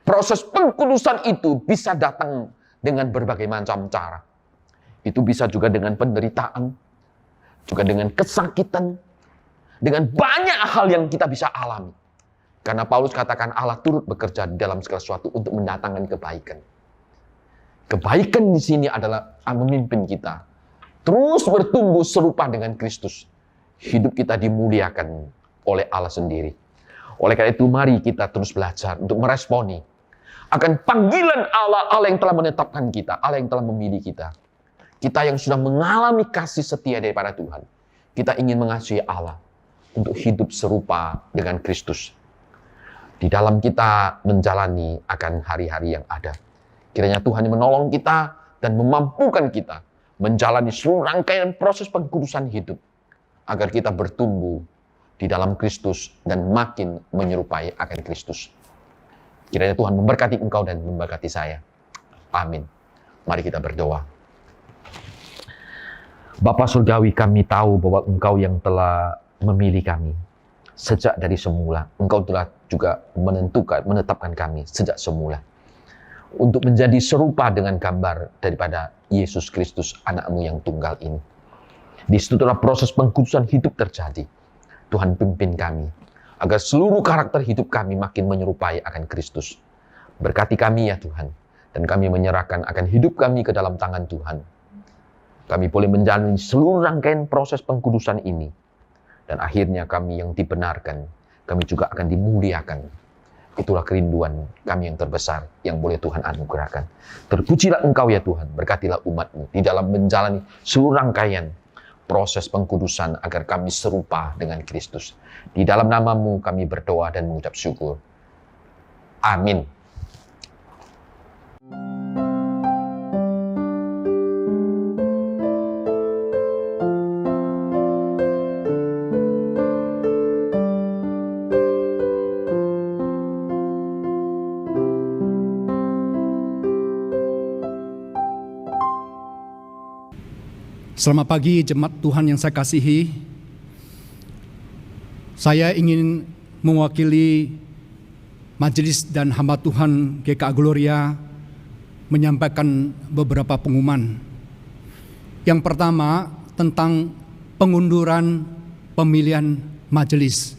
Proses pengkudusan itu bisa datang dengan berbagai macam cara. Itu bisa juga dengan penderitaan, juga dengan kesakitan, dengan banyak hal yang kita bisa alami. Karena Paulus katakan Allah turut bekerja dalam segala sesuatu untuk mendatangkan kebaikan. Kebaikan di sini adalah memimpin kita terus bertumbuh serupa dengan Kristus. Hidup kita dimuliakan oleh Allah sendiri. Oleh karena itu mari kita terus belajar untuk meresponi akan panggilan Allah, Allah yang telah menetapkan kita, Allah yang telah memilih kita. Kita yang sudah mengalami kasih setia daripada Tuhan. Kita ingin mengasihi Allah untuk hidup serupa dengan Kristus. Di dalam kita menjalani akan hari-hari yang ada. Kiranya Tuhan menolong kita dan memampukan kita menjalani seluruh rangkaian proses pengkudusan hidup, agar kita bertumbuh di dalam Kristus dan makin menyerupai akan Kristus. Kiranya Tuhan memberkati engkau dan memberkati saya. Amin. Mari kita berdoa. Bapa Surgawi, kami tahu bahwa Engkau yang telah memilih kami sejak dari semula. Engkau telah juga menetapkan kami sejak semula untuk menjadi serupa dengan gambar daripada Yesus Kristus, anak-Mu yang tunggal ini. Di situlah proses pengkudusan hidup terjadi. Tuhan pimpin kami, agar seluruh karakter hidup kami makin menyerupai akan Kristus. Berkati kami ya Tuhan, dan kami menyerahkan akan hidup kami ke dalam tangan Tuhan. Kami boleh menjalani seluruh rangkaian proses pengkudusan ini. Dan akhirnya kami yang dibenarkan, kami juga akan dimuliakan. Itulah kerinduan kami yang terbesar yang boleh Tuhan anugerahkan. Terpujilah Engkau ya Tuhan, berkatilah umat-Mu di dalam menjalani seluruh rangkaian proses pengkudusan agar kami serupa dengan Kristus. Di dalam nama-Mu kami berdoa dan mengucap syukur. Amin. Selamat pagi jemaat Tuhan yang saya kasihi. Saya ingin mewakili majelis dan hamba Tuhan GKA Gloria menyampaikan beberapa pengumuman. Yang pertama tentang pengunduran pemilihan majelis.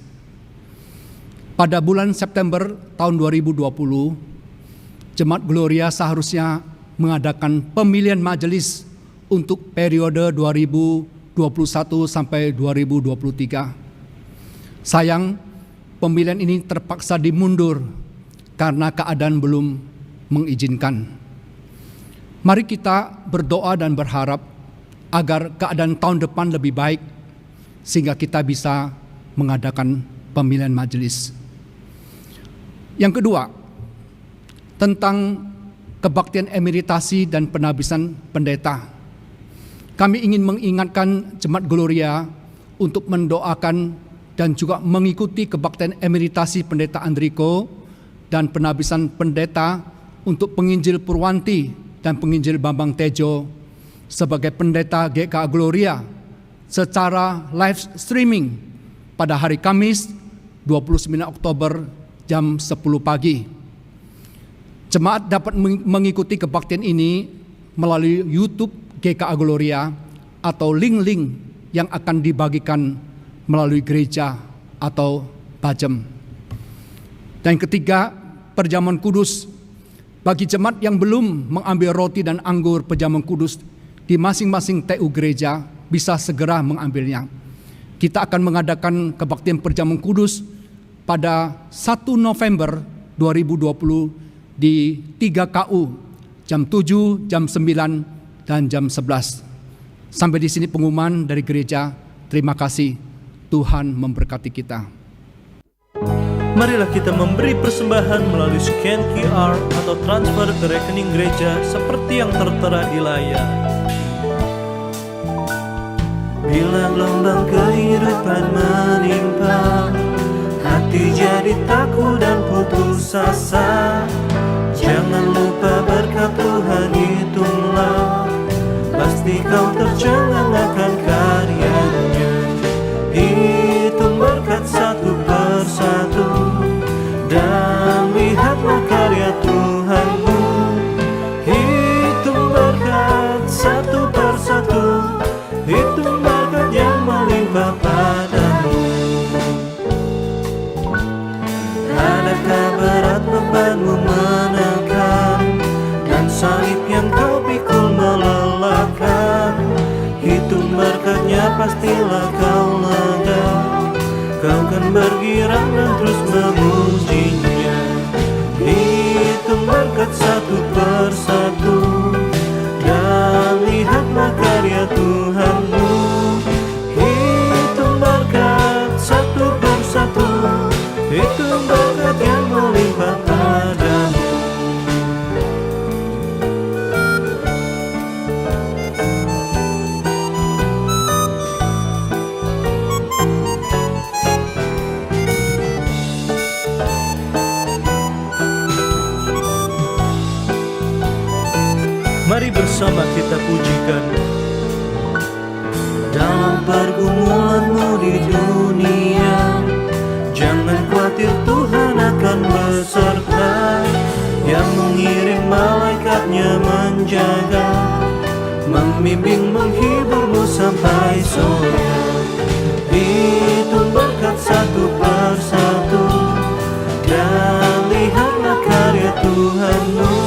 Pada bulan September tahun 2020, Jemaat Gloria seharusnya mengadakan pemilihan majelis untuk periode 2021 sampai 2023. Sayang, pemilihan ini terpaksa dimundur karena keadaan belum mengizinkan. Mari kita berdoa dan berharap agar keadaan tahun depan lebih baik sehingga kita bisa mengadakan pemilihan majelis. Yang kedua, tentang kebaktian emeritasi dan penabisan pendeta. Kami ingin mengingatkan Jemaat Gloria untuk mendoakan dan juga mengikuti kebaktian emeritasi Pendeta Andriko dan penabisan pendeta untuk penginjil Purwanti dan penginjil Bambang Tejo sebagai pendeta GKA Gloria secara live streaming pada hari Kamis 29 Oktober jam 10 pagi. Jemaat dapat mengikuti kebaktian ini melalui YouTube GKA Gloria atau link-link yang akan dibagikan melalui gereja atau Bajem. Dan ketiga, perjamuan kudus. Bagi jemaat yang belum mengambil roti dan anggur perjamuan kudus di masing-masing TU gereja bisa segera mengambilnya. Kita akan mengadakan kebaktian perjamuan kudus pada 1 November 2020 di 3 KU jam 7, jam 9, dan jam 11. Sampai di sini pengumuman dari gereja. Terima kasih. Tuhan memberkati kita. Marilah kita memberi persembahan melalui scan QR atau transfer ke rekening gereja seperti yang tertera di layar. Bila gelombang kehidupan menimpa, hati jadi takut dan putus asa. Jangan lupa berkat Tuhan hitunglah, pasti kau tercengang akan karyanya. Hitung berkat satu persatu, dan lihatlah karya Tuhanmu. Hitung berkat satu persatu, hitung berkat yang melimpah padamu. Adakah berat bebanmu menekan, dan salib yang kau pikul melelahkan? Hitung berkatnya pastilah kau lega, kau kan bergirang dan terus memujinya. Hitung berkat satu persatu, dan lihatlah karya Tuhanmu. Hitung berkat satu persatu, hitung berkat yang melimpah padamu. Mari bersama kita pujikan. Dalam pergumulanmu di dunia, jangan khawatir, Tuhan akan beserta, yang mengirim malaikatnya menjaga, membimbing menghiburmu sampai surga. Hitung berkat satu persatu, dan lihatlah karya Tuhanmu.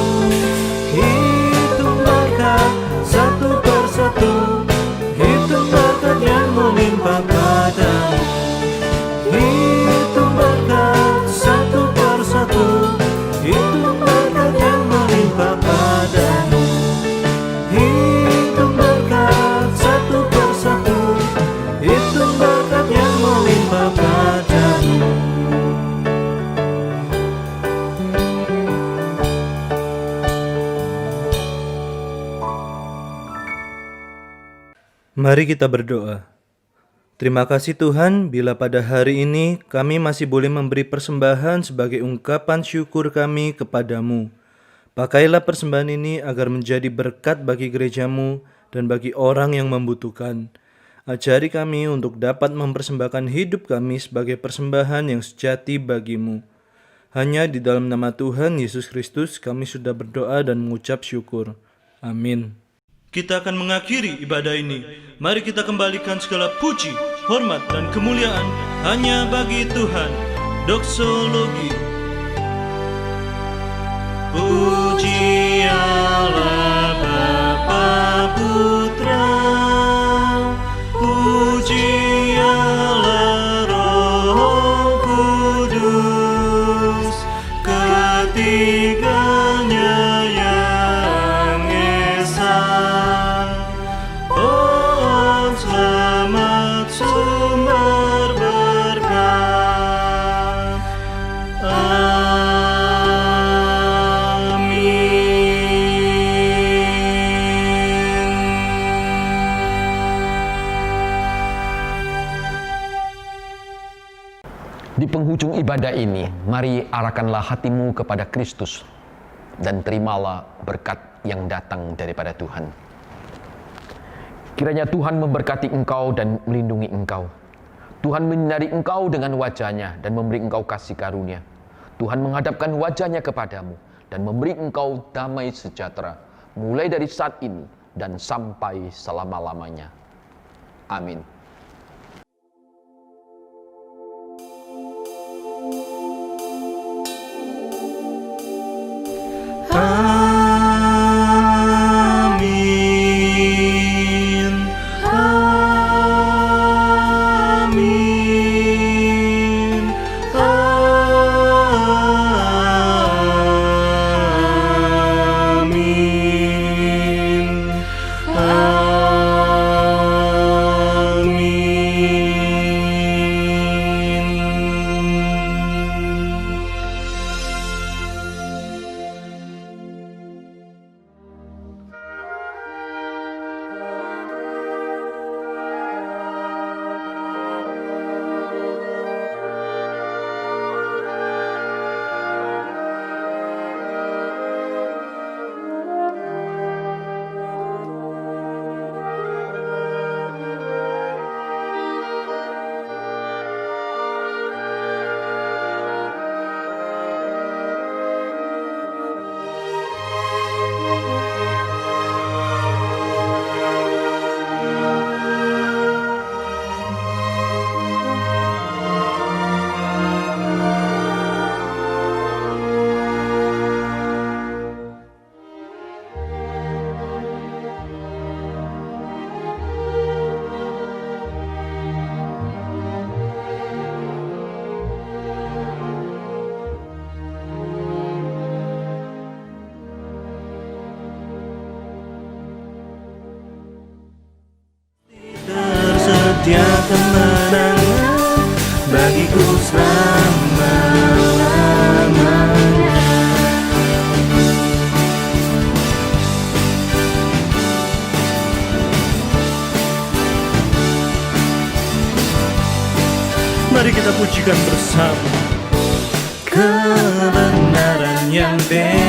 Hitung berkat satu persatu, hitung berkat yang melimpah padamu. Hitung berkat satu persatu, hitung berkat yang melimpah padamu. Hitung berkat satu persatu, hitung berkat yang melimpah padamu. Mari kita berdoa. Terima kasih Tuhan, bila pada hari ini kami masih boleh memberi persembahan sebagai ungkapan syukur kami kepadamu. Pakailah persembahan ini agar menjadi berkat bagi gerejamu dan bagi orang yang membutuhkan. Ajari kami untuk dapat mempersembahkan hidup kami sebagai persembahan yang sejati bagimu. Hanya di dalam nama Tuhan Yesus Kristus kami sudah berdoa dan mengucap syukur. Amin. Kita akan mengakhiri ibadah ini. Mari kita kembalikan segala puji, hormat, dan kemuliaan hanya bagi Tuhan. Doksologi. Puji Allah Bapa Putra, puji Allah Roh Kudus, ketiganya yang esa. Oh selamat sumber berkat. Di penghujung ibadah ini, mari arahkanlah hatimu kepada Kristus dan terimalah berkat yang datang daripada Tuhan. Kiranya Tuhan memberkati engkau dan melindungi engkau. Tuhan menyinari engkau dengan wajah-Nya dan memberi engkau kasih karunia. Tuhan menghadapkan wajah-Nya kepadamu dan memberi engkau damai sejahtera, mulai dari saat ini dan sampai selama-lamanya. Amin. Amin. setia kemenangan bagiku selama-lamanya. Mari kita pujikan bersama Kebenaran yang bebas